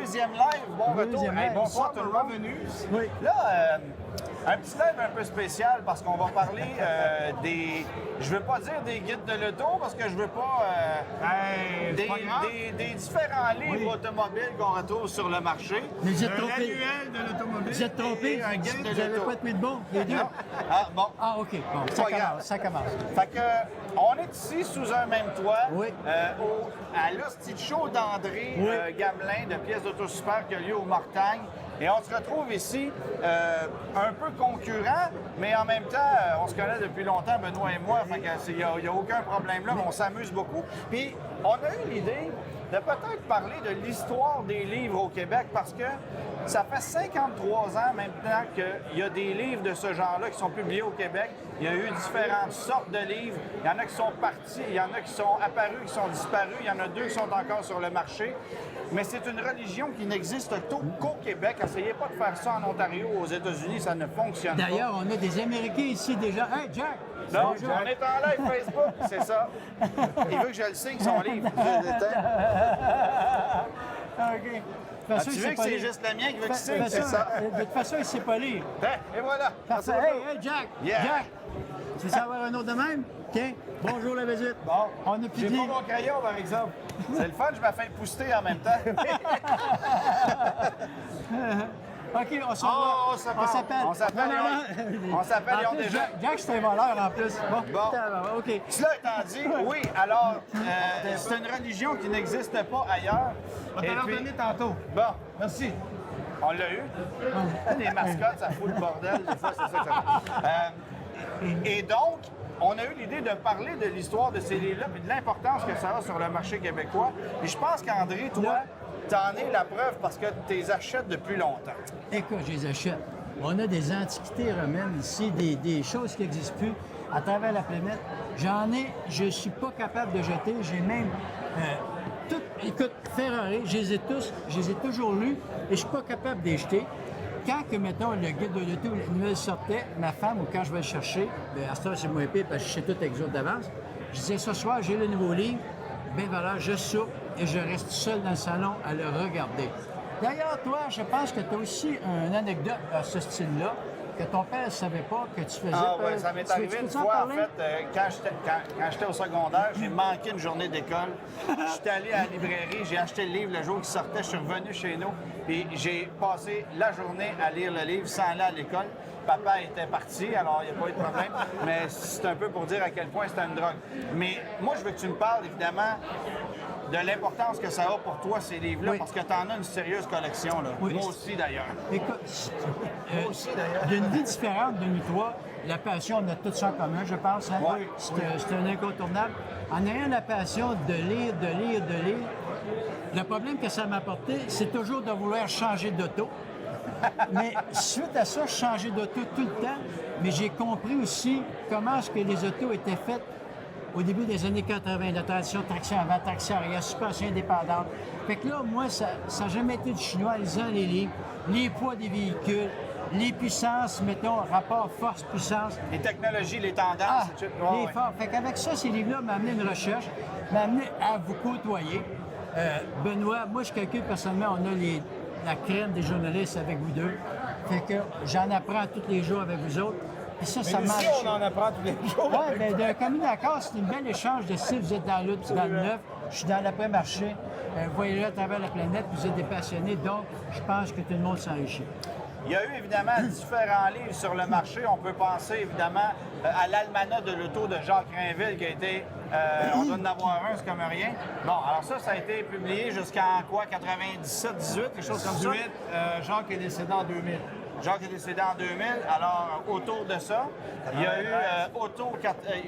Deuxième live, bon retour. Deuxième Hey, live. bonsoir tout le monde. Oui. Là, un petit live un peu spécial parce qu'on va parler je veux pas dire des guides de l'auto parce que je veux pas... des différents livres automobiles qu'on retrouve sur le marché. Mais vous êtes Un trompé. annuel de l'automobile. Vous êtes trompé. Et un guide de Vous n'avez l'auto. pas de de bon, les deux. Non? Ah, bon. Ah, OK. Bon, C'est pas grave. ça commence. Fait que, on est ici sous un même toit, Oui. à l'hostie show d'André Oui. Gamelin de pièces d'auto super qui a lieu au Mortagne. Et on se retrouve ici un peu concurrent, mais en même temps, on se connaît depuis longtemps, Benoît et moi, fait qu'il n'y a aucun problème là, mais on s'amuse beaucoup. Puis, on a eu l'idée de peut-être parler de l'histoire des livres au Québec parce que ça fait 53 ans maintenant qu'il y a des livres de ce genre-là qui sont publiés au Québec. Il y a eu différentes sortes de livres. Il y en a qui sont partis, il y en a qui sont apparus, qui sont disparus. Il y en a 2 qui sont encore sur le marché. Mais c'est une religion qui n'existe qu'au Québec. Essayez pas de faire ça en Ontario, aux États-Unis, ça ne fonctionne pas. D'ailleurs, on a des Américains ici déjà. Hey, Jack! Non, Bonjour. on est en live Facebook, c'est ça. Il veut que je le signe, son livre. OK. De toute façon, Tu il veux sait que pas c'est lire. juste le mien qui veut De qu'il signe, toute c'est façon, ça. de toute façon, il ne sait pas lire. Et voilà. Parfait. Merci Hey, beaucoup. hey, Jack! Yeah. Jack! Tu veux savoir un autre de même? Tiens, bonjour la visite. Bon, On a plus j'ai dit. pas mon crayon, par exemple. C'est le fun, je me fais pousser en même temps. OK, on s'en Oh, va. ça On part. s'appelle. On s'appelle, Non. on s'appelle, En ils ont plus, déjà. Jack, c'est un voleur en plus. Bon, Bon. OK. Cela étant dit, oui, alors, c'est une religion qui n'existe pas ailleurs. On va Et te puis- redonner tantôt. Bon, merci. On l'a eu. Les mascottes, ça fout le bordel. Des fois, c'est ça que ça fait. Et donc, on a eu l'idée de parler de l'histoire de ces livres-là et de l'importance que ça a sur le marché québécois. Et je pense qu'André, toi, t'en es la preuve parce que tu les achètes depuis longtemps. Écoute, je les achète. On a des antiquités romaines ici, des choses qui n'existent plus à travers la planète. J'en ai, je ne suis pas capable de jeter. J'ai même tout. Écoute, Ferrari, je les ai tous, je les ai toujours lus et je ne suis pas capable de les jeter. Quand, que, mettons, le guide de l'auto ou la nouvelle sortait, ma femme, ou quand je vais le chercher, bien, à ce temps, c'est moins pire parce que je sais tout avec les autres d'avance, je disais, ce soir, j'ai le nouveau livre, bien voilà, je soupe et je reste seul dans le salon à le regarder. D'ailleurs, toi, je pense que tu as aussi une anecdote à ce style-là, que ton père ne savait pas que tu faisais. Ah ouais, ça m'est Tu arrivé peux-tu une en fois, en parler? fait, quand j'étais au secondaire, j'ai manqué une journée d'école. Je suis allé à la librairie, j'ai acheté le livre le jour qui sortait, je suis revenu chez nous, et j'ai passé la journée à lire le livre sans aller à l'école. Papa était parti, alors il n'y a pas eu de problème, mais c'est un peu pour dire à quel point c'était une drogue. Mais moi, je veux que tu me parles, évidemment, de l'importance que ça a pour toi, ces livres-là, Oui. parce que tu en as une sérieuse collection. Là. Oui. Moi aussi, d'ailleurs. Écoute, Moi aussi, d'ailleurs. d'une vie différente de nous trois, la passion, on a tout ça en commun, je pense. Hein? Oui. C'est un incontournable. En ayant la passion de lire, le problème que ça m'a apporté, c'est toujours de vouloir changer d'auto. Mais suite à ça, je changeais d'auto tout le temps. Mais j'ai compris aussi comment est-ce que les autos étaient faites au début des années 80, la tradition traction avant, traction arrière, suspension indépendante. Fait que là, moi, ça n'a jamais été du chinois en lisant les livres, les poids des véhicules, les puissances, mettons, rapport force-puissance. Les technologies, les tendances, Ah, etc. les Ouais. forts. Fait qu'avec ça, ces livres-là m'ont amené une recherche, m'ont amené à vous côtoyer. Benoît, moi, je calcule personnellement, on a la crème des journalistes avec vous deux. Fait que j'en apprends tous les jours avec vous autres. Et ça, ça Mais marche. ici, on en apprend tous les jours. Oui, bien, d'un commun accord, c'est une belle échange de style. Vous êtes dans le puis dans le neuf. Je suis dans l'après-marché. Vous voyez là à travers la planète, vous êtes des passionnés, donc je pense que tout le monde s'enrichit. Il y a eu évidemment différents livres sur le marché. On peut penser évidemment à l'Almanach de l'auto de Jacques Rainville qui a été, on doit en avoir un, c'est comme rien. Bon, alors ça a été publié jusqu'en quoi, 97, 18, quelque chose comme ça? 18, Jacques est décédé en 2000. Jacques est décédé en 2000. Alors, autour de ça, il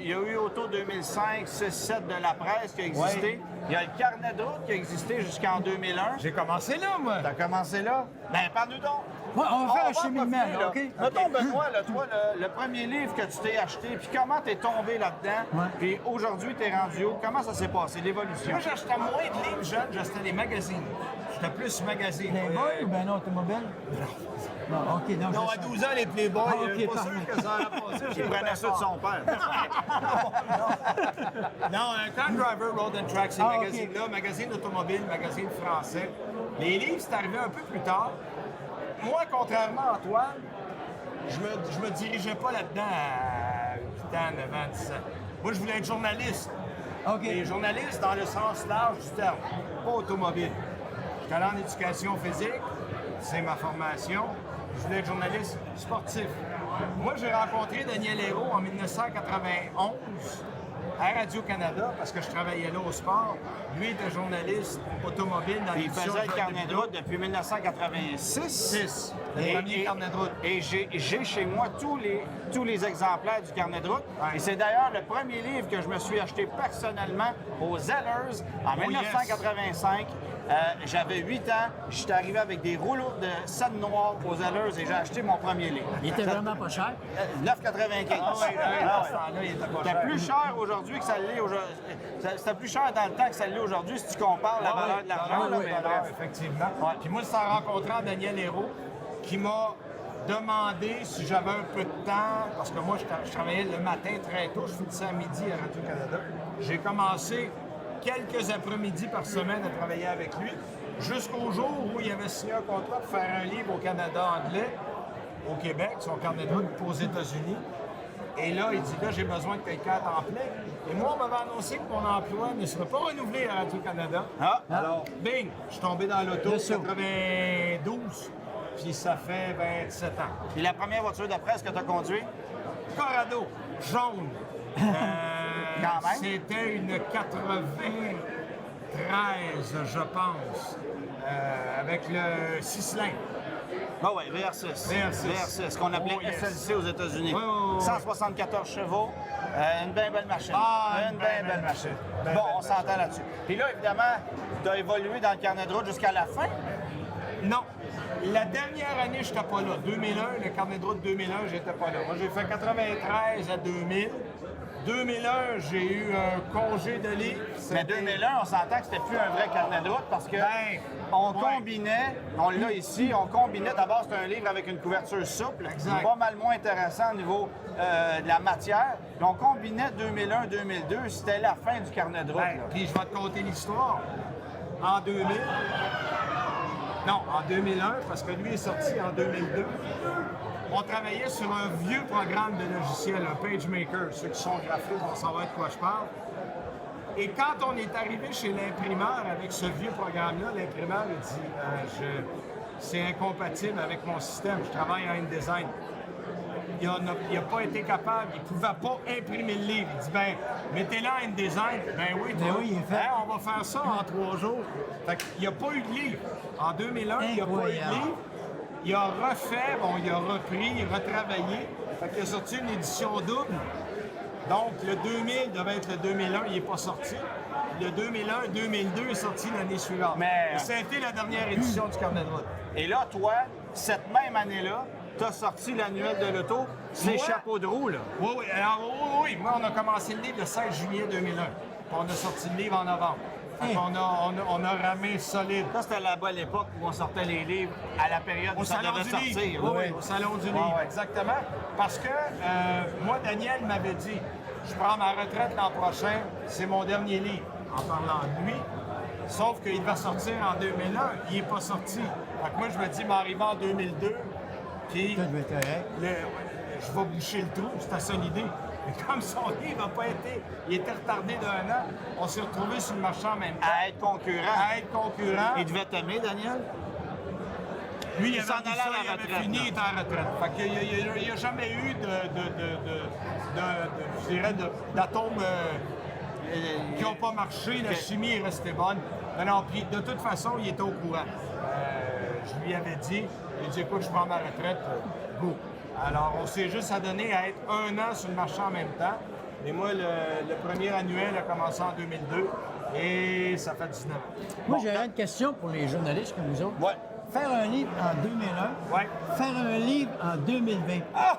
y a eu Auto 2005, 6, 7 de la presse qui a existé. Oui. Il y a le carnet de route qui a existé jusqu'en 2001. J'ai commencé là, moi. T'as commencé là? Ben, parle-nous donc. Ouais, on va faire un en cheminement, profiter, là, là. OK? Mettons, Benoît, là, toi, le premier livre que tu t'es acheté, puis comment t'es tombé là-dedans, Ouais. puis aujourd'hui, t'es rendu où? Comment ça s'est passé, l'évolution? Moi, j'achetais moins de livres jeunes, j'achetais des magazines. J'étais plus magazine. Playboy ou bien non, automobile? Non, OK, non, Non, je à sais. 12 ans, les Playboys, Ah, ok, pas parfait. sûr que ça aurait passé. Il prenait ça de son père. Non, un Car Driver Road and Track, ces Ah, ok. magazines-là, magazine automobile, magazine français. Les livres, c'est arrivé un peu plus tard. Moi, contrairement à toi, je me dirigeais pas là-dedans à 8 ans, 9 ans, 10 ans. Moi, je voulais être journaliste. OK. Et journaliste dans le sens large du terme, pas automobile. J'étais allé en éducation physique, c'est ma formation. Je voulais être journaliste sportif. Moi, j'ai rencontré Daniel Hérault en 1991 à Radio-Canada parce que je travaillais là au sport. Lui était journaliste automobile dans Il l'émission faisait le Joël carnet de Debreu. route depuis 1986. 6, le premier carnet de route. Et j'ai chez moi tous les exemplaires du carnet de route. Ouais. Et c'est d'ailleurs le premier livre que je me suis acheté personnellement aux Zellers en 1985. J'avais 8 ans. J'étais arrivé avec des rouleaux de scène noire aux Zellers et j'ai acheté mon premier livre. Il était vraiment pas cher. 9,95. Ah ouais, dans ce temps-là, il était pas C'était cher. plus cher aujourd'hui que ça l'est aujourd'hui. C'était plus cher dans le temps que ça l'est aujourd'hui si tu compares la valeur de l'argent. là, mais bref. Effectivement. Ouais. Puis moi, c'est en rencontrant Daniel Hérault qui m'a demandé si j'avais un peu de temps, parce que moi, je travaillais le matin très tôt, je finissais à midi à Radio-Canada. J'ai commencé quelques après-midi par semaine à travailler avec lui, jusqu'au jour où il avait signé un contrat pour faire un livre au Canada anglais, au Québec, son carnet de route, puis aux États-Unis. Et là, il dit, là, j'ai besoin de quelqu'un à temps plein. Et moi, on m'avait annoncé que mon emploi ne serait pas renouvelé à Radio-Canada. Ah, Alors, bing, je suis tombé dans l'auto, Bien sûr. 92, puis ça fait 27 ans. et la première voiture de presse que tu as conduite? Corrado, jaune. Quand même. C'était une 93, je pense, avec le 6 cylindres. Ah oui, VR6. VR6. ce qu'on appelait Oh, yes. SLC aux États-Unis. Oui, oui, oui. 174 chevaux, une bien belle machine. Ah, une bien belle machine. Ben, Bon, ben, on s'entend là-dessus. Puis là, évidemment, tu as évolué dans le carnet de route jusqu'à la fin. Non. La dernière année, je n'étais pas là. 2001, le carnet de route 2001, j'étais pas là. Moi, j'ai fait 93 à 2000. 2001, j'ai eu un congé de livre. Mais C'était- 2001, on s'entend que c'était plus un vrai carnet de route parce que Ben, on ouais. combinait, on l'a ici, on combinait, d'abord c'est un livre avec une couverture souple, Exact. pas mal moins intéressant au niveau de la matière. Puis on combinait 2001-2002, c'était la fin du carnet de route. Ben, là. puis je vais te conter l'histoire. En 2000, non, en 2001, parce que lui est sorti en 2002, on travaillait sur un vieux programme de logiciel, un PageMaker. Ceux qui sont graphistes vont savoir de quoi je parle. Et quand on est arrivé chez l'imprimeur avec ce vieux programme-là, l'imprimeur a dit c'est incompatible avec mon système, je travaille en InDesign. Il n'a pas été capable, il ne pouvait pas imprimer le livre. Il dit, ben, mettez-le en InDesign. Ben oui, toi, oui, il est fait. hein, on va faire ça en 3 jours. Fait qu'il n'y a pas eu de livre. En 2001, il n'y a pas eu de Incroyable. livre. Il a refait, bon, il a repris, il a retravaillé. Fait qu'il a sorti une édition double. Donc, le 2000 devait être le 2001, il n'est pas sorti. Le 2001-2002 est sorti l'année suivante. Mais- Et ça a été la dernière édition du carnet de route. Et là, toi, cette même année-là, tu as sorti l'annuel de l'auto, ces Moi? chapeaux de roue, là. Oui, oui. Alors, oui. Moi, on a commencé le livre le 16 juillet 2001. Puis on a sorti le livre en novembre. Fait qu'on on a ramé solide. Ça, c'était la bonne époque où on sortait les livres à la période où Au ça salon devait du sortir. livre. Oui, oui, au salon du livre, ouais. exactement. Parce que moi, Daniel m'avait dit, je prends ma retraite l'an prochain, c'est mon dernier livre, en parlant de lui. Sauf qu'il va sortir en 2001, il n'est pas sorti. Fait que moi, je me dis, m'arriver en 2002, puis Tout va être correct. je vais boucher le trou, c'était ça l'idée. Mais comme son livre n'a pas été, il était retardé d'1 an, on s'est retrouvés sur le marché en même temps. À être concurrent. À être concurrent. Il devait t'aimer, Daniel? Lui, Il il s'en avait, allait à la il avait retraite, fini, là. il était en retraite. Fait qu'il n'y a jamais eu je dirais, d'atomes qui n'ont pas marché. La chimie est restée bonne. Non, puis de toute façon, il était au courant. Je lui avais dit, écoute, je prends ma retraite, go. Alors, on s'est juste adonné à être 1 an sur le marché en même temps. Et moi, le premier annuel a commencé en 2002 et ça fait 19 ans. Moi, j'aurais une question pour les journalistes comme nous autres. Ouais. Faire un livre en 2001, Ouais. faire un livre en 2020. Ah!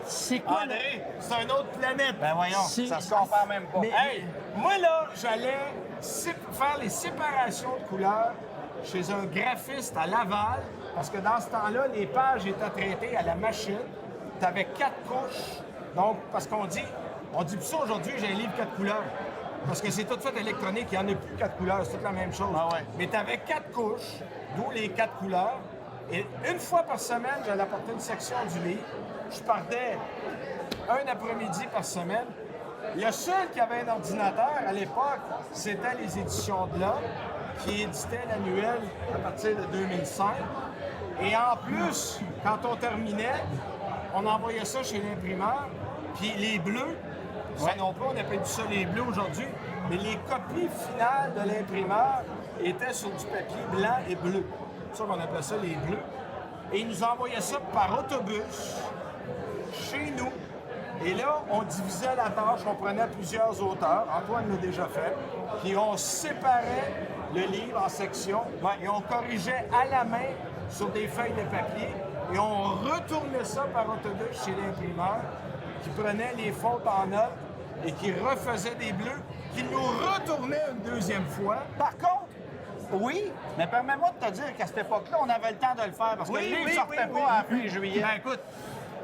C'est quoi? André, c'est une autre planète. Ben voyons, C'est- ça se compare même pas. Mais- Hey, moi là, j'allais faire les séparations de couleurs chez un graphiste à Laval, parce que dans ce temps-là, les pages étaient traitées à la machine. Tu avais 4 couches. Donc, parce qu'on dit plus ça aujourd'hui, j'ai un livre 4 couleurs. Parce que c'est tout fait électronique, il n'y en a plus 4 couleurs, c'est toute la même chose. Ah ouais. Mais tu avais 4 couches, d'où les 4 couleurs. Et une fois par semaine, j'allais apporter une section du livre. Je partais un après-midi par semaine. Le seul qui avait un ordinateur à l'époque, c'était les éditions de l'Homme, qui éditaient l'annuel à partir de 2005. Et en plus, quand on terminait, on envoyait ça chez l'imprimeur, puis les bleus, ça non plus, on appelle ça les bleus aujourd'hui, mais les copies finales de l'imprimeur étaient sur du papier blanc et bleu. C'est ça qu'on appelait ça les bleus. Et ils nous envoyaient ça par autobus chez nous. Et là, on divisait la tâche, on prenait plusieurs auteurs, Antoine l'a déjà fait, puis on séparait le livre en sections et on corrigeait à la main sur des feuilles de papier et on retournait ça par autobus chez l'imprimeur qui prenait les fautes en notes et qui refaisait des bleus, qui nous retournait une deuxième fois. Par contre, oui, mais permets-moi de te dire qu'à cette époque-là, on avait le temps de le faire parce que le livre ne sortait pas à la fin juillet. Ben écoute,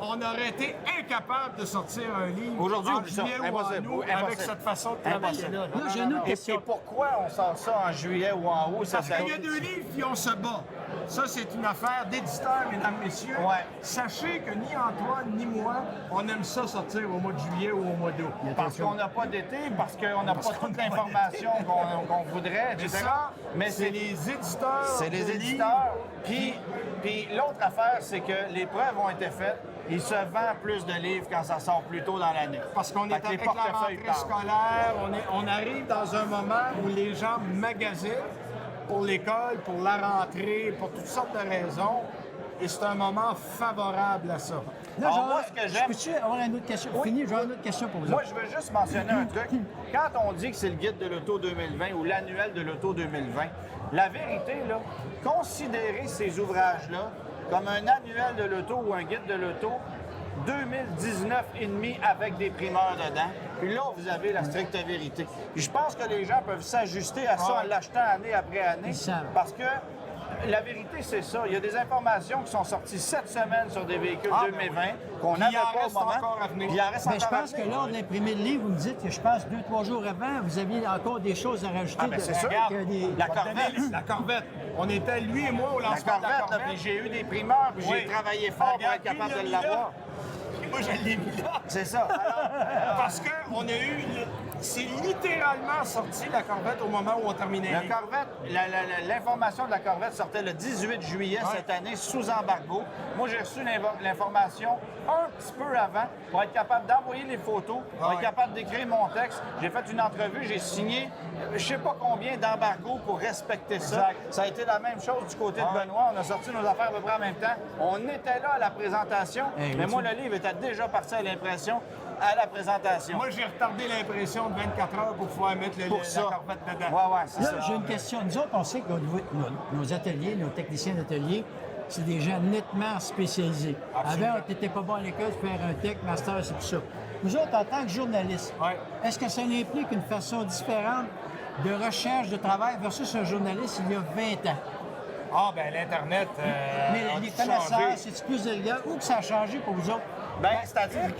on aurait été incapable de sortir un livre Aujourd'hui, en oublie ça. juillet ou en Impossible. août Impossible. avec cette façon de travailler. Impossible. Là, j'ai une autre Et question. pourquoi on sort ça en juillet ou en août? Parce qu'il y a 2 livres qui on se bat. Ça, c'est une affaire d'éditeur, mesdames, messieurs. Ouais. Sachez que ni Antoine ni moi, on aime ça sortir au mois de juillet ou au mois d'août. Parce qu'on n'a pas d'été, parce qu'on n'a pas toute l'information qu'on voudrait, etc. C'est ça, Mais c'est les éditeurs. C'est les de éditeurs. Puis l'autre affaire, c'est que les preuves ont été faites. Il se vend plus de livres quand ça sort plus tôt dans l'année. Parce qu'on est Fait que les avec la portefeuilles rentrée partent. scolaire, on arrive dans un moment où les gens magasinent pour l'école, pour la rentrée, pour toutes sortes de raisons. Et c'est un moment favorable à ça. Là, Alors, moi, ce que j'aime- Peux-tu avoir une autre question? Fini, je vais avoir une autre question pour vous. Moi, autres. je veux juste mentionner un truc. Quand on dit que c'est le guide de l'auto 2020 ou l'annuel de l'auto 2020, la vérité, là, considérez ces ouvrages-là comme un annuel de l'auto ou un guide de l'auto 2019 et demi avec des primeurs dedans. Puis là, vous avez la stricte vérité. Puis je pense que les gens peuvent s'ajuster à ça en l'achetant année après année. Ils savent. Parce que la vérité, c'est ça. Il y a des informations qui sont sorties cette semaine sur des véhicules 2020 qu'on Puis n'avait il en pas au reste moment. encore à venir. Puis il en reste Ben, je encore à pense que venir. lors d'imprimer le livre, vous me dites que je pense 2-3 jours avant, vous aviez encore des choses à rajouter. Ah, ben, c'est sûr. que des- La Corvette. La Corvette. On était, lui et moi, au La lancement de la Corvette, là, Corvette. puis j'ai eu des primeurs, puis Oui. j'ai travaillé fort pour Regarde, être capable lui, de il l'a mis l'avoir. là. Et moi, je l'ai mis là. C'est ça. Alors, Parce qu'on a eu c'est littéralement sorti la Corvette au moment où on terminait. la Corvette, l'information de la Corvette sortait le 18 juillet cette année sous embargo. Moi, j'ai reçu l'information un petit peu avant pour être capable d'envoyer les photos, pour être capable d'écrire mon texte. J'ai fait une entrevue, j'ai signé je sais pas combien d'embargo pour respecter ça. Exact. Ça a été la même chose du côté de Benoît. On a sorti nos affaires à peu près en même temps. On était là à la présentation, Hey, mais tu- moi, le livre était déjà parti à l'impression à la présentation. Moi, j'ai retardé l'impression de 24 heures pour pouvoir mettre pour la ça. Corvette dedans. Ouais, ouais, c'est Là, ça. j'ai une question. Nous autres, on sait que nos ateliers, nos techniciens d'atelier, c'est des gens nettement spécialisés. Absolument. Avant, tu n'étais pas bon à l'école, faire un tech, master, c'est pour ça. Nous autres, en tant que journalistes, Ouais. est-ce que ça implique une façon différente de recherche, de travail versus un journaliste il y a 20 ans? Ah, ben l'Internet. Mais a les tout connaissances, changé. c'est plus élégant ou que ça a changé pour vous autres? Ben, c'est-à-dire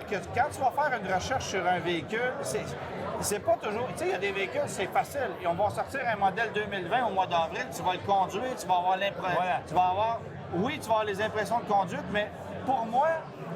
que quand tu vas faire une recherche sur un véhicule, c'est pas toujours. Tu sais, il y a des véhicules, c'est facile. Et on va sortir un modèle 2020 au mois d'avril, tu vas le conduire, tu vas avoir l'impression. Voilà. Tu vas avoir. Oui, tu vas avoir les impressions de conduite, mais pour moi,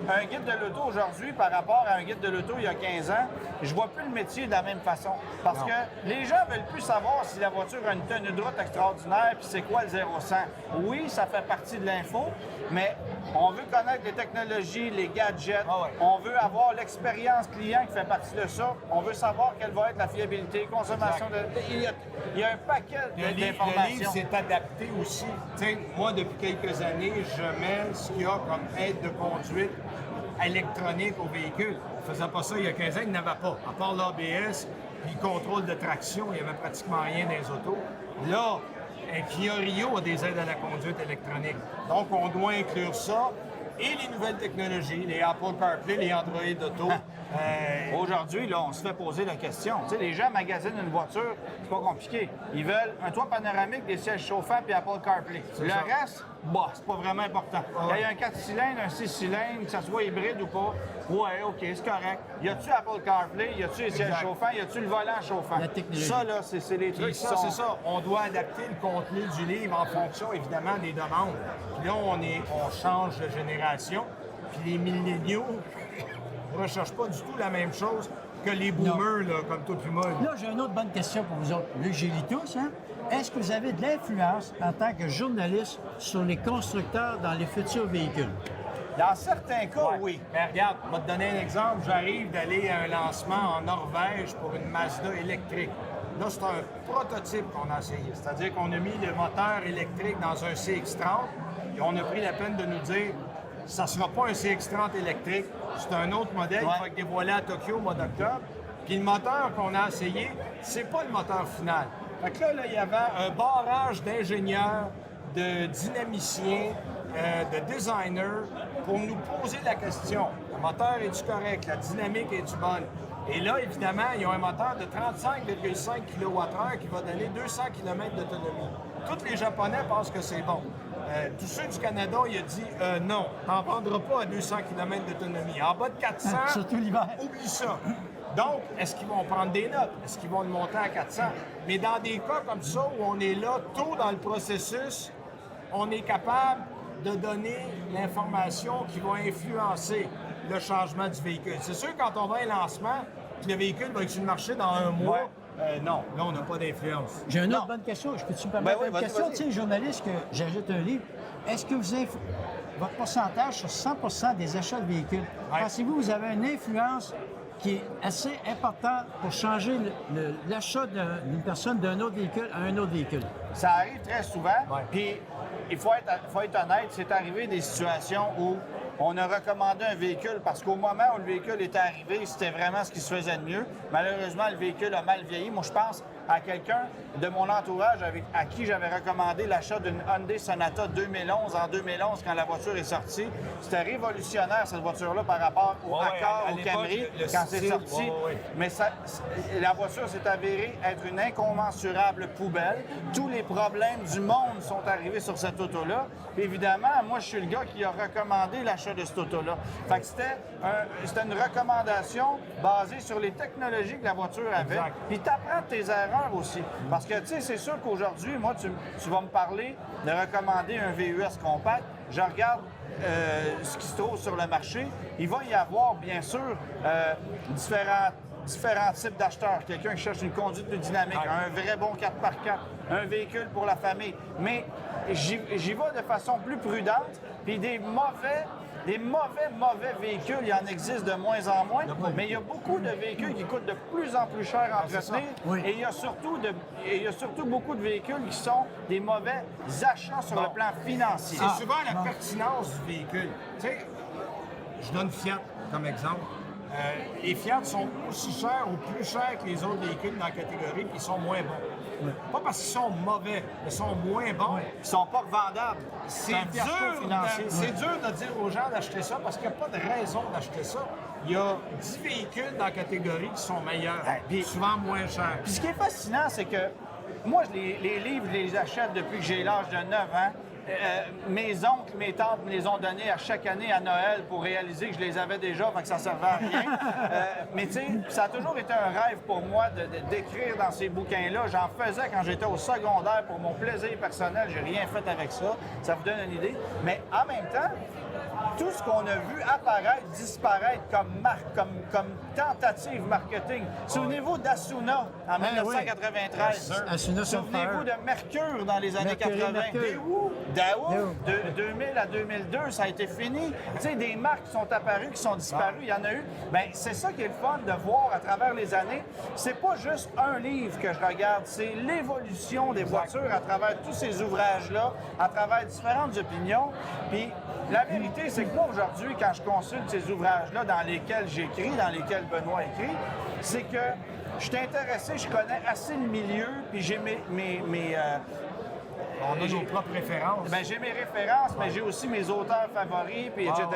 un guide de l'auto aujourd'hui par rapport à un guide de l'auto il y a 15 ans, je vois plus le métier de la même façon. Parce que les gens veulent plus savoir si la voiture a une tenue de route extraordinaire puis c'est quoi le 0-100. Oui, ça fait partie de l'info, mais on veut connaître les technologies, les gadgets. Ah ouais. On veut avoir l'expérience client qui fait partie de ça. On veut savoir quelle va être la fiabilité, consommation de... Il y a un paquet Le livre d'informations. s'est adapté aussi. Tu sais, moi, depuis quelques années, je mets ce qu'il y a comme aide de conduite électronique au véhicule. On ne faisait pas ça il y a 15 ans, il n'avait pas. À part l'ABS, puis le contrôle de traction, il n'y avait pratiquement rien dans les autos. Là, un Kia Rio a des aides à la conduite électronique. Donc, on doit inclure ça. et les nouvelles technologies, les Apple CarPlay, les Android Auto. Aujourd'hui, là, on se fait poser la question. Tu sais, les gens magasinent une voiture, c'est pas compliqué. Ils veulent un toit panoramique, des sièges chauffants puis Apple CarPlay. Le reste, bah, c'est pas vraiment important. Il y a un 4 cylindres, un 6 cylindres, que ça soit hybride ou pas. Ouais, OK, c'est correct. Y a-tu Apple CarPlay? Y a-tu les sièges chauffants? Y a-tu le volant chauffant? La technologie. Ça, là, c'est les trucs Et qui ça, sont... c'est ça. On doit adapter le contenu du livre en fonction, évidemment, des demandes. Puis là, on change de génération. Puis les milléniaux ne recherchent pas du tout la même chose que les boomers, là, comme toi et moi. Là, j'ai une autre bonne question pour vous autres. Vu que j'ai lu tous, hein? Est-ce que vous avez de l'influence en tant que journaliste sur les constructeurs dans les futurs véhicules? Dans certains cas, oui. Mais regarde, je vais te donner un exemple. J'arrive d'aller à un lancement en Norvège pour une Mazda électrique. Là, c'est un prototype qu'on a essayé. C'est-à-dire qu'on a mis le moteur électrique dans un CX-30 et on a pris la peine de nous dire ça ne sera pas un CX-30 électrique, c'est un autre modèle qui va être dévoilé à Tokyo au mois d'octobre. Puis le moteur qu'on a essayé, c'est pas le moteur final. Fait que là, il y avait un barrage d'ingénieurs, de dynamiciens, de designers pour nous poser la question. Le moteur est-tu correct? La dynamique est-tu bonne? Et là, évidemment, ils ont un moteur de 35,5 kWh qui va donner 200 km d'autonomie. Tous les Japonais pensent que c'est bon. Tous ceux du Canada, il a dit non, t'en vendras pas à 200 km d'autonomie. En bas de 400, Surtout l'hiver. oublie ça. Donc, est-ce qu'ils vont prendre des notes? Est-ce qu'ils vont le monter à 400? Mais dans des cas comme ça, où on est là tôt dans le processus, on est capable de donner l'information qui va influencer le changement du véhicule. C'est sûr, quand on va à un lancement, puis le véhicule va être sur le marché dans un mois, non, là, on n'a pas d'influence. J'ai une autre bonne question. Je peux-tu me permettre une question? Tu sais, journaliste, que j'ajoute un livre. Est-ce que vous avez votre pourcentage sur 100 des achats de véhicules? Pensez-vous que vous avez une influence qui est assez importante pour changer l'achat d'une personne d'un autre véhicule à un autre véhicule? Ça arrive très souvent, puis il faut être honnête, c'est arrivé des situations où on a recommandé un véhicule parce qu'au moment où le véhicule était arrivé, c'était vraiment ce qui se faisait de mieux. Malheureusement, le véhicule a mal vieilli. Moi, je pense à quelqu'un de mon entourage à qui j'avais recommandé l'achat d'une Hyundai Sonata 2011 en 2011 quand la voiture est sortie. C'était révolutionnaire, cette voiture-là, par rapport au Accord, au Camry, quand c'est sorti. Mais la voiture s'est avérée être une incommensurable poubelle. Tous les problèmes du monde sont arrivés sur cette auto-là. Puis évidemment, moi, je suis le gars qui a recommandé l'achat de cette auto-là. Fait que c'était une recommandation basée sur les technologies que la voiture avait. Exact. Puis t'apprends tes erreurs aussi. Parce que, tu sais, c'est sûr qu'aujourd'hui, moi, tu vas me parler de recommander un VUS compact. Je regarde ce qui se trouve sur le marché. Il va y avoir, bien sûr, différents types d'acheteurs. Quelqu'un qui cherche une conduite plus dynamique, un vrai bon 4x4, un véhicule pour la famille. Mais j'y vais de façon plus prudente. Puis des mauvais véhicules, il y en existe de moins en moins, mais il y a beaucoup de véhicules qui coûtent de plus en plus cher à entretenir. Et il y a surtout beaucoup de véhicules qui sont des mauvais achats sur le plan financier. C'est souvent la pertinence du véhicule. Tu sais, je donne Fiat comme exemple. Les Fiat sont aussi chers ou plus chers que les autres véhicules dans la catégorie, puis ils sont moins bons. Pas parce qu'ils sont mauvais, mais ils sont moins bons. Ils sont pas revendables. C'est dur de dire aux gens d'acheter ça parce qu'il n'y a pas de raison d'acheter ça. Il y a 10 véhicules dans la catégorie qui sont meilleurs, puis souvent moins chers. Puis ce qui est fascinant, c'est que moi, les livres, je les achète depuis que j'ai l'âge de 9 ans. Mes oncles, mes tantes me les ont donnés à chaque année à Noël pour réaliser que je les avais déjà, fait que ça servait à rien. Mais tu sais, ça a toujours été un rêve pour moi d'écrire dans ces bouquins-là. J'en faisais quand j'étais au secondaire pour mon plaisir personnel. J'ai rien fait avec ça. Ça vous donne une idée. Mais en même temps, tout ce qu'on a vu apparaître, disparaître comme marque, comme tentative marketing. Souvenez-vous d'Asuna en 1993. Souvenez-vous de Mercure dans les années 80. Daewoo, de 2000 à 2002, ça a été fini. Tu sais, des marques qui sont apparues, qui sont disparues, il y en a eu. Bien, c'est ça qui est le fun de voir à travers les années. C'est pas juste un livre que je regarde, c'est l'évolution des voitures à travers tous ces ouvrages-là, à travers différentes opinions. Puis la vérité, c'est que moi, aujourd'hui, quand je consulte ces ouvrages-là dans lesquels j'écris, dans lesquels Benoît écrit, c'est que je suis intéressé, je connais assez le milieu, puis j'ai On a nos propres références. Ben, j'ai mes références, mais j'ai aussi mes auteurs favoris, puis etc.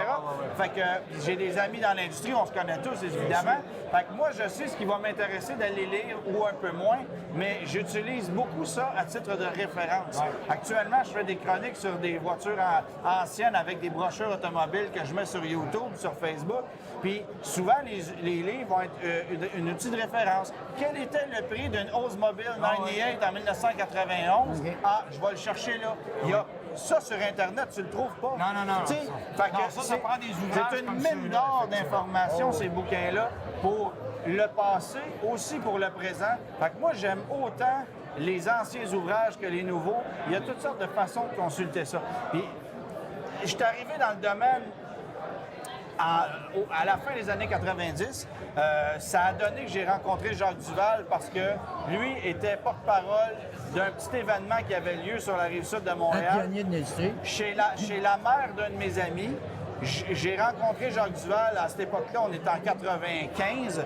Fait que j'ai des amis dans l'industrie, on se connaît tous, évidemment. Fait que moi, je sais ce qui va m'intéresser d'aller lire ou un peu moins, mais j'utilise beaucoup ça à titre de référence. Actuellement, je fais des chroniques sur des voitures anciennes avec des brochures automobiles que je mets sur YouTube, sur Facebook. Puis souvent, les livres vont être un outil de référence. Quel était le prix d'une Oldsmobile 98 en 1991? OK. Ah, je vais le chercher là. Il y a ça sur Internet, tu le trouves pas. Non. Tu sais, fait que ça prend des ouvrages c'est une comme mine ceux-là. d'or d'informations, ces bouquins-là, pour le passé, aussi pour le présent. Fait que moi, j'aime autant les anciens ouvrages que les nouveaux. Il y a toutes sortes de façons de consulter ça. Puis, je suis arrivé dans le domaine à la fin des années 90, ça a donné que j'ai rencontré Jacques Duval parce que lui était porte-parole d'un petit événement qui avait lieu sur la rive sud de Un Montréal. pionnier de l'industrie. Chez la mère d'un de mes amis, j'ai rencontré Jacques Duval à cette époque-là, on était en 95.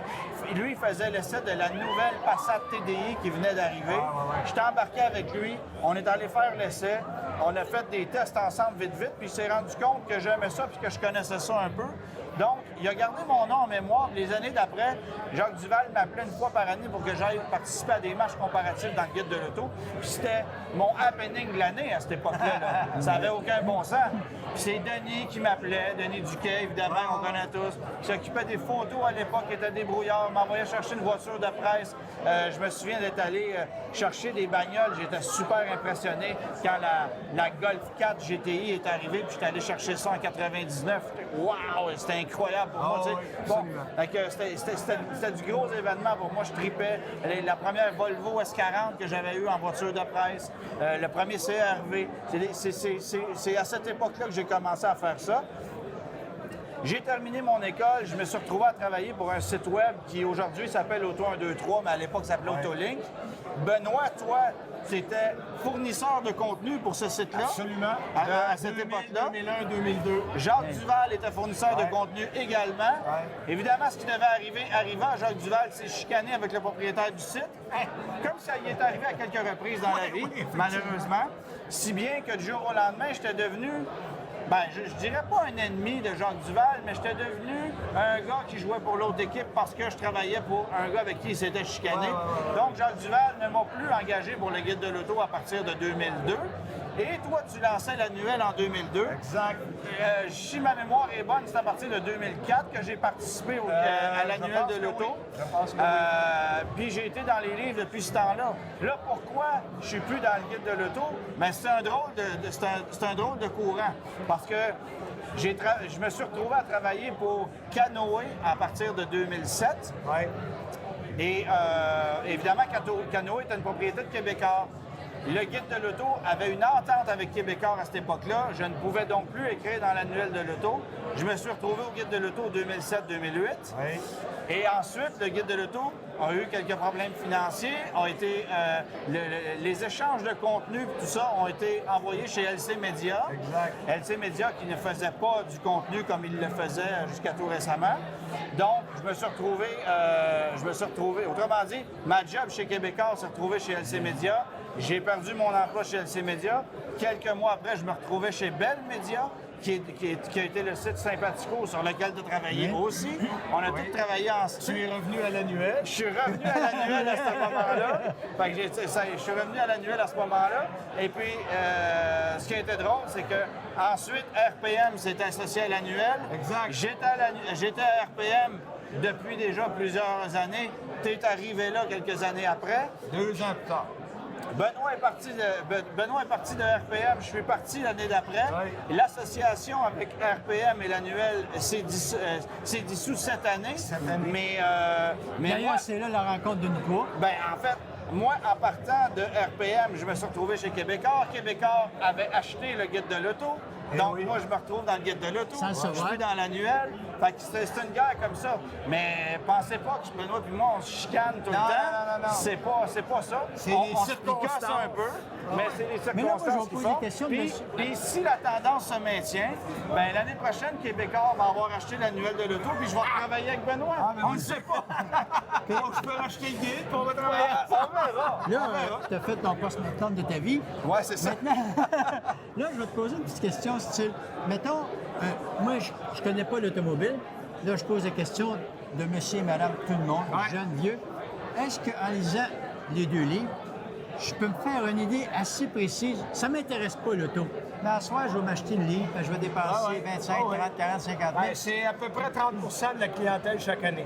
Lui, il faisait l'essai de la nouvelle Passat TDI qui venait d'arriver. J'étais embarqué avec lui, on est allé faire l'essai, on a fait des tests ensemble vite, puis il s'est rendu compte que j'aimais ça puis que je connaissais ça un peu. Donc, il a gardé mon nom en mémoire. Les années d'après, Jacques Duval m'appelait une fois par année pour que j'aille participer à des marches comparatives dans le guide de l'auto. Puis c'était mon happening de l'année à cette époque-là. Là. Ça n'avait aucun bon sens. Puis c'est Denis qui m'appelait, Denis Duquet, évidemment, on connaît tous, qui s'occupait des photos à l'époque, qui était débrouillard, m'envoyait chercher une voiture de presse. Je me souviens d'être allé chercher des bagnoles. J'étais super impressionné quand la Golf 4 GTI est arrivée, puis j'étais allé chercher ça en 99. Wow! C'était incroyable pour moi. Tu sais. Bon, fait que c'était du gros événement pour moi. Je tripais. La première Volvo S40 que j'avais eue en voiture de presse, le premier CR-V. C'est à cette époque-là que j'ai commencé à faire ça. J'ai terminé mon école, je me suis retrouvé à travailler pour un site web qui aujourd'hui s'appelle Auto 123, mais à l'époque s'appelait Autolink. Benoît, toi, c'était fournisseur de contenu pour ce site-là. Absolument. À cette époque-là. 2001-2002. Jacques Duval était fournisseur de contenu également. Évidemment, ce qui devait arriver à Jacques Duval, c'est chicaner avec le propriétaire du site, comme ça y est arrivé à quelques reprises dans la vie, malheureusement. Si bien que du jour au lendemain, j'étais devenu, je dirais pas un ennemi de Jacques Duval, mais j'étais devenu un gars qui jouait pour l'autre équipe parce que je travaillais pour un gars avec qui il s'était chicané. Donc, Jacques Duval ne m'a plus engagé pour le guide de l'auto à partir de 2002. Et toi, tu lançais l'annuel en 2002. Exact. Si ma mémoire est bonne, c'est à partir de 2004 que j'ai participé à l'annuel de l'auto. Je pense que Puis j'ai été dans les livres depuis ce temps-là. Là, pourquoi je suis plus dans le guide de l'auto? Ben, c'est un drôle de courant. Parce que je me suis retrouvé à travailler pour Canoë à partir de 2007. Et évidemment, Canoë était une propriété de Québécois. Le guide de l'auto avait une entente avec Québécois à cette époque-là. Je ne pouvais donc plus écrire dans l'annuel de l'auto. Je me suis retrouvé au guide de l'auto 2007-2008. Et ensuite, le guide de l'auto a eu quelques problèmes financiers. Les échanges de contenu, tout ça, ont été envoyés chez LC Media. Exact. LC Media qui ne faisait pas du contenu comme il le faisait jusqu'à tout récemment. Donc, je me suis retrouvé, autrement dit, ma job chez Québécois s'est retrouvée chez LC Media. J'ai perdu mon emploi chez LC Media. Quelques mois après, je me retrouvais chez Bell Media, qui a été le site sympathico sur lequel tu as travaillé aussi. On a tous travaillé ensemble. tu es revenu à l'annuel. Je suis revenu à l'annuel à ce moment-là. Fait que je suis revenu à l'annuel à ce moment-là. Et puis, ce qui a été drôle, c'est que ensuite, RPM s'est associé à l'annuel. Exact. J'étais à RPM depuis déjà plusieurs années. Tu es arrivé là quelques années après. 2 ans plus tard. Benoît est parti de RPM, je suis parti l'année d'après. L'association avec RPM et l'annuel s'est dissous cette année. Mais D'ailleurs, moi, c'est là la rencontre de Nicolas. en fait, moi, en partant de RPM, je me suis retrouvé chez Québécois. Québécois avait acheté le guide de l'auto. Donc, oui. moi, je me retrouve dans le guide de l'auto. Sans le Je savoir. suis dans l'annuel. Fait que c'est une guerre comme ça. Mais pensez pas que Benoît et moi, on se chicane tout Non, le temps. non. C'est pas ça. C'est on les on se picasse circonstances. un peu, mais c'est les Mais là, moi, je vais circonstances qui poser font. des questions de Puis, monsieur. puis si la tendance se maintient, ben l'année prochaine, Québécois va avoir acheté l'annuel de l'auto, puis je vais travailler avec Benoît. On ne sait pas. Donc, je peux racheter le guide, puis on va travailler. On verra. Là, tu as fait ton post-mortem de ta vie. Ouais, c'est ça. Maintenant, là, je vais te poser une petite question, style. Mettons, moi, je connais pas l'automobile. Là, je pose la question de monsieur et madame, tout le monde, Ouais. jeune, vieux. Est-ce qu'en lisant les 2 livres, je peux me faire une idée assez précise? Ça ne m'intéresse pas, l'auto. Mais à soir, je vais m'acheter le livre, puis je vais dépenser Ah ouais. 25, Ah ouais. 30, 40, 50 000. Ben, c'est à peu près 30 de la clientèle chaque année.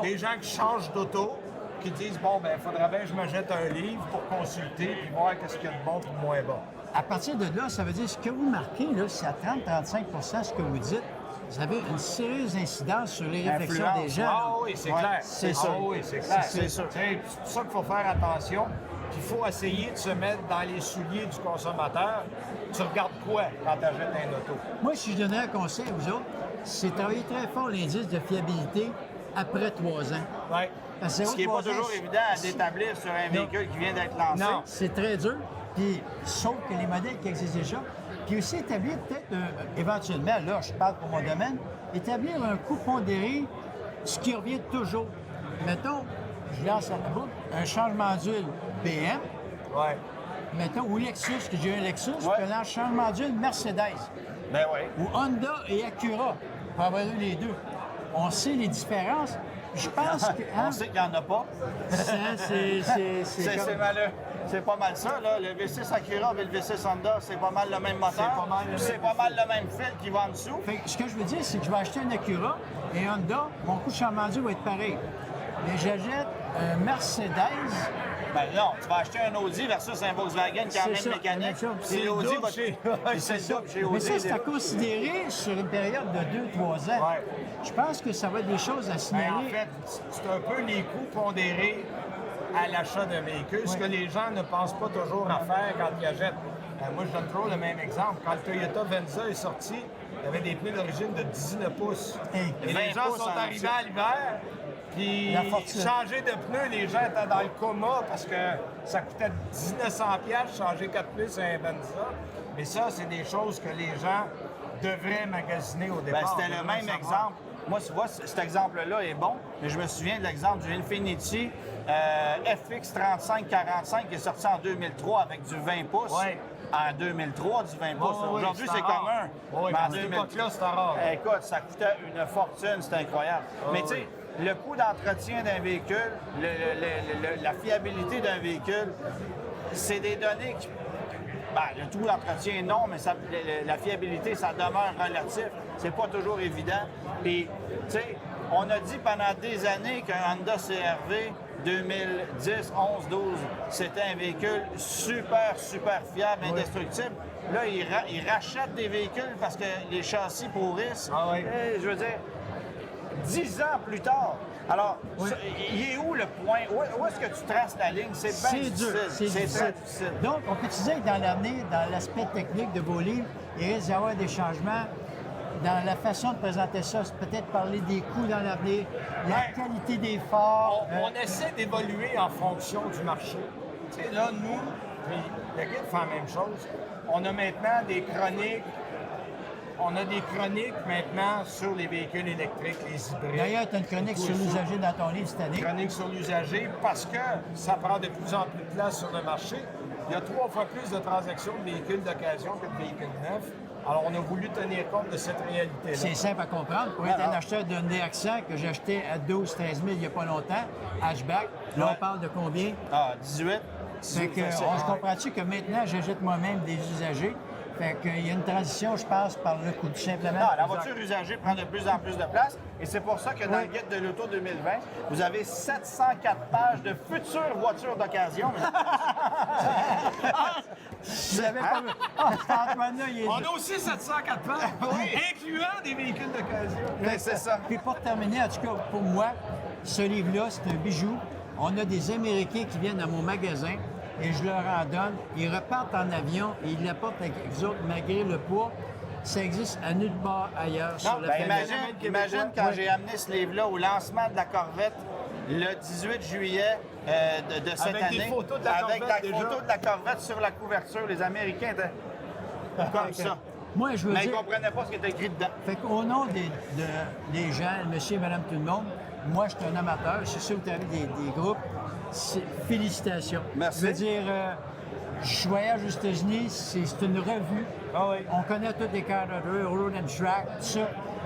Des gens qui changent d'auto, qui disent bon, ben, il faudrait bien que je me jette un livre pour consulter puis voir qu'est-ce qu'il y a de bon ou de moins bon. À partir de là, ça veut dire ce que vous marquez, là, c'est à 30-35 ce que vous dites. Vous avez une sérieuse incidence sur les réflexions Influence. des gens. Ah oui, c'est Ouais, clair. c'est Ah sûr. oui, c'est clair. C'est sûr. C'est pour ça qu'il faut faire attention. Puis il faut essayer de se mettre dans les souliers du consommateur. Tu regardes quoi quand tu achètes un auto? Moi, si je donnais un conseil à vous autres, c'est travailler très fort l'indice de fiabilité après 3 ans. Ouais. Parce que Ce qui n'est 3 pas ans, toujours évident à d'établir sur un véhicule qui vient d'être lancé. Non. c'est très dur. Puis, sauf que les modèles qui existent déjà, puis aussi établir peut-être, éventuellement, là, je parle pour mon domaine, établir un coût pondéré, ce qui revient toujours. Mettons, je lance à la boucle, un changement d'huile BM, Ouais. mettons, ou Lexus, que j'ai un Lexus, Ouais. puis un changement d'huile Mercedes, Ben oui. ou Honda et Acura, pour avoir eu les deux. On sait les différences. Je pense que... hein, On sait qu'il n'y en a pas. c'est C'est comme- malheureux. C'est pas mal ça, là. Le V6 Acura et le V6 Honda, c'est pas mal le même moteur. C'est pas mal le Puis c'est même. pas mal le même fil qui va en dessous. Fait que ce que je veux dire, c'est que je vais acheter un Acura et un Honda, mon coût de changement d'huile va être pareil. Mais j'achète un Mercedes, Ben non, tu vas acheter un Audi versus un Volkswagen qui a C'est la ça, même mécanique. la même chose. C'est C'est l'Audi le double va chez- Puis c'est le double chez Audi. mais ça, c'est à considérer sur une période de 2-3 ans. Ouais. Je pense que ça va être des choses à Ben, signaler. en fait, c'est un peu les coûts pondérés à l'achat d'un véhicule, ce que les gens ne pensent pas toujours à faire quand ils achètent. Moi, je donne toujours le même exemple. Quand le Toyota Venza est sorti, il y avait des pneus d'origine de 19 pouces. Hey, Et 20 les gens pouces sont en arrivés à l'hiver, puis La fortune. changer de pneus, les gens étaient dans le coma parce que ça coûtait 1900 $ changer 4 pneus sur un Venza. Mais ça, c'est des choses que les gens devraient magasiner au Ben, départ. c'était le devraient même savoir. exemple. Moi, tu vois, cet exemple-là est bon, mais je me souviens de l'exemple du Infiniti FX 3545 qui est sorti en 2003 avec du 20 pouces. Ouais. En 2003, du 20 pouces. Ouais, ouais, Aujourd'hui, c'était c'est rare. commun. Ouais, Mais en à cette 2000 époque-là, c'était rare. Écoute, ça coûtait une fortune, c'était incroyable. Mais tu sais, le coût d'entretien d'un véhicule, la fiabilité d'un véhicule, c'est des données qui. Ben, le coût d'entretien, non, mais la fiabilité, ça demeure relatif. C'est pas toujours évident. Puis, tu sais, on a dit pendant des années qu'un Honda CR-V 2010, 11, 12, c'était un véhicule super, super fiable, indestructible. Là, ils rachètent des véhicules parce que les châssis pourrissent. Ah oui. Je veux dire, 10 ans plus tard. Alors, il est où le point? Où est-ce que tu traces la ligne? C'est bien C'est dur, difficile. c'est très difficile. difficile. Donc, on peut dire que dans l'avenir, dans l'aspect technique de vos livres, il risque d'y avoir des changements dans la façon de présenter ça. C'est peut-être parler des coûts dans l'avenir, la Ouais. qualité des phares. On essaie d'évoluer en fonction du marché. Tu sais, là, nous, puis le guide fait la même chose. On a maintenant des chroniques. On a des chroniques maintenant sur les véhicules électriques, les hybrides. D'ailleurs, tu as une chronique sur l'usager dans ton livre cette année. Chronique sur l'usager parce que ça prend de plus en plus de place sur le marché. Il y a 3 fois plus de transactions de véhicules d'occasion que de véhicules neufs. Alors, on a voulu tenir compte de cette réalité-là. C'est simple à comprendre. Pour être un acheteur d'un Accent que j'ai acheté à 12-13 000 il n'y a pas longtemps, hatchback, là, on parle de combien? Ah, 18. Fait que, on comprend-tu que maintenant, j'achète moi-même des usagers. Fait qu'il y a une transition, je passe par le coût, tout simplement. Ah, la voiture usagée prend de plus en plus de place et c'est pour ça que dans le guide de l'auto 2020, vous avez 704 pages de futures voitures d'occasion. Vous avez pas vu. Ah, cet Antoine-là, il est... On a aussi 704 pages, incluant des véhicules d'occasion. C'est ça. Puis pour terminer, en tout cas, pour moi, ce livre-là, c'est un bijou. On a des Américains qui viennent à mon magasin et je leur en donne. Ils repartent en avion et ils l'apportent avec eux autres malgré le poids. ça existe à nulle part ailleurs sur la Ben planète. imagine quand Ouais. j'ai amené ce livre-là au lancement de la Corvette le 18 juillet de cette Avec année. des photos de la avec Corvette la déjà. photo de la Corvette sur la couverture. Les Américains étaient comme ça. Moi, je veux Mais ils dire, ne comprenaient pas ce qui était écrit dedans. fait qu'au nom des gens, monsieur et madame tout le monde, moi, je suis un amateur, je suis sûr que tu as des groupes. Félicitations. Merci. Je veux dire, je voyage aux États-Unis, c'est une revue. Ah oui. On connaît tous les Carter, Road and Track, tout ça,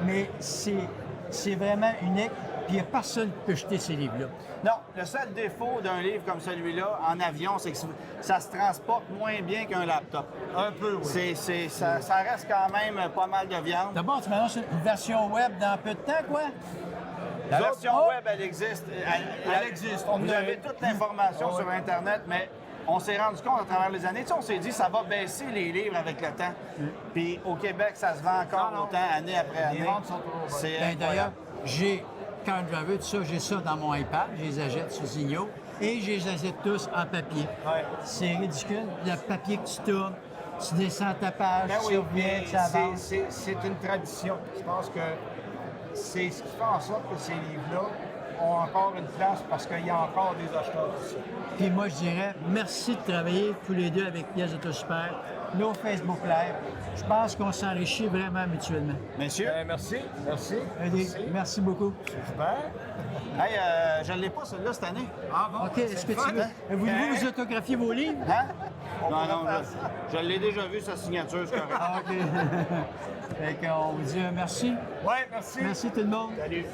mais c'est vraiment unique. Puis il n'y a personne qui peut jeter ces livres-là. Non, le seul défaut d'un livre comme celui-là en avion, c'est que ça se transporte moins bien qu'un laptop. Un peu, oui. Ça reste quand même pas mal de viande. D'abord, tu m'annonces une version web dans peu de temps, quoi? La version Oh! web, elle existe. Elle existe. Vous avez toute l'information sur Internet, mais on s'est rendu compte à travers les années, tu sais, on s'est dit ça va baisser les livres avec le temps. Puis au Québec, ça se vend encore Non, non. autant, année après année. ventes sont toujours bonnes. C'est Ben, d'ailleurs, incroyable. j'ai Car Driver, tout ça, j'ai ça dans mon iPad, je les achète sur Zigno et je les achète tous en papier. Ouais. C'est ridicule, le papier que tu tournes, tu descends ta page, Ben tu oui, reviens, mais tu avances. c'est une tradition. Je pense que c'est ce qui fait en sorte que ces livres-là ont encore une place parce qu'il y a encore des acheteurs ici. Puis moi, je dirais merci de travailler tous les deux avec Pièces Autosuper, nos Facebook Live. Je pense qu'on s'enrichit vraiment mutuellement. Messieurs, Merci. Merci. Eddie, merci beaucoup. Super. hey, je ne l'ai pas celle-là cette année. Ah bon? OK, est-ce que fun, tu veux... hein? Voulez-vous vous autographier vos livres? Hein? On Non, pourrait non, faire je l'ai déjà vu, sa signature, c'est correct. Ah, OK. Fait qu'on vous dit merci. Ouais, merci. Merci tout le monde. Salut.